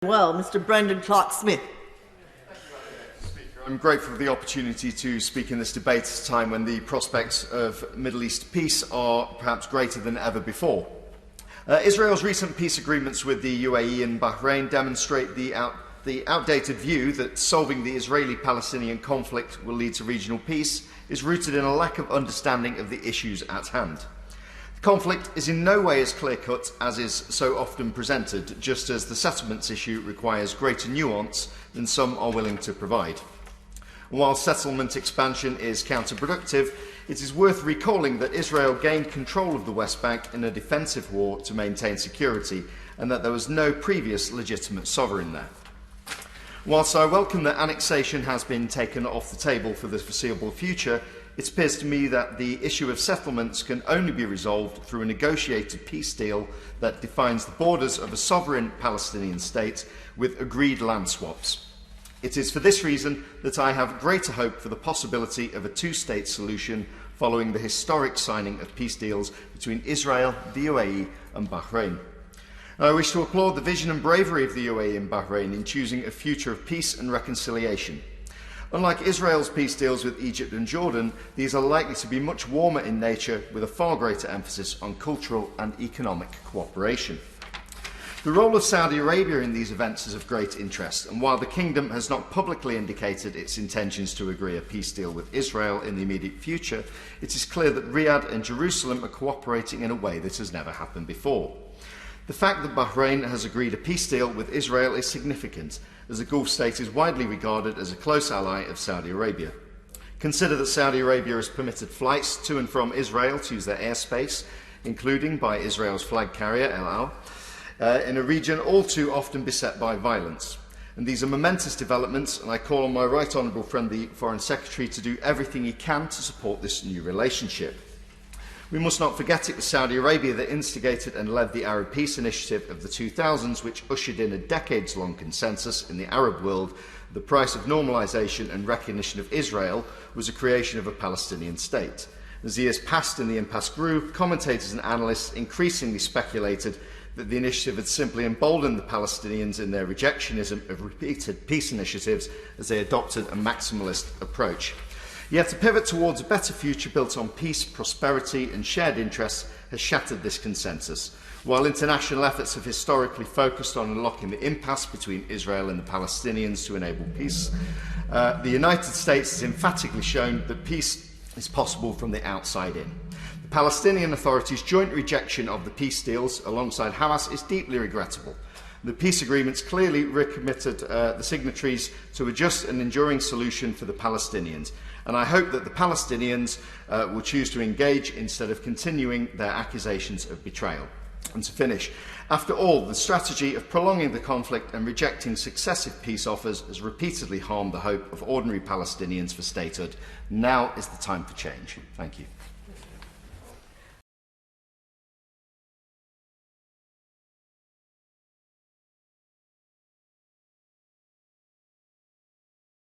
Well, Mr. Brendan Clarke-Smith. I'm grateful for the opportunity to speak in this debate at a time when the prospects of Middle East peace are perhaps greater than ever before. Israel's recent peace agreements with the UAE and Bahrain demonstrate the outdated view that solving the Israeli-Palestinian conflict will lead to regional peace is rooted in a lack of understanding of the issues at hand. The conflict is in no way as clear-cut as is so often presented, just as the settlements issue requires greater nuance than some are willing to provide. While settlement expansion is counterproductive, it is worth recalling that Israel gained control of the West Bank in a defensive war to maintain security, and that there was no previous legitimate sovereign there. Whilst I welcome that annexation has been taken off the table for the foreseeable future, it appears to me that the issue of settlements can only be resolved through a negotiated peace deal that defines the borders of a sovereign Palestinian state with agreed land swaps. It is for this reason that I have greater hope for the possibility of a two-state solution following the historic signing of peace deals between Israel, the UAE and Bahrain. I wish to applaud the vision and bravery of the UAE and Bahrain in choosing a future of peace and reconciliation. Unlike Israel's peace deals with Egypt and Jordan, these are likely to be much warmer in nature, with a far greater emphasis on cultural and economic cooperation. The role of Saudi Arabia in these events is of great interest, and while the Kingdom has not publicly indicated its intentions to agree a peace deal with Israel in the immediate future, it is clear that Riyadh and Jerusalem are cooperating in a way that has never happened before. The fact that Bahrain has agreed a peace deal with Israel is significant, as the Gulf state is widely regarded as a close ally of Saudi Arabia. Consider that Saudi Arabia has permitted flights to and from Israel to use their airspace, including by Israel's flag carrier, El Al, in a region all too often beset by violence. And these are momentous developments, and I call on my right honourable friend, the Foreign Secretary, to do everything he can to support this new relationship. We must not forget it was Saudi Arabia that instigated and led the Arab Peace Initiative of the 2000s, which ushered in a decades-long consensus in the Arab world. The price of normalisation and recognition of Israel was the creation of a Palestinian state. As years passed and the impasse grew, commentators and analysts increasingly speculated that the initiative had simply emboldened the Palestinians in their rejectionism of repeated peace initiatives as they adopted a maximalist approach. Yet a pivot towards a better future built on peace, prosperity and shared interests has shattered this consensus. While international efforts have historically focused on unlocking the impasse between Israel and the Palestinians to enable peace, the United States has emphatically shown that peace is possible from the outside in. The Palestinian Authority's joint rejection of the peace deals alongside Hamas is deeply regrettable. The peace agreements clearly recommitted the signatories to a just and enduring solution for the Palestinians, and I hope that the Palestinians will choose to engage instead of continuing their accusations of betrayal. And to finish, after all, the strategy of prolonging the conflict and rejecting successive peace offers has repeatedly harmed the hope of ordinary Palestinians for statehood. Now is the time for change. Thank you.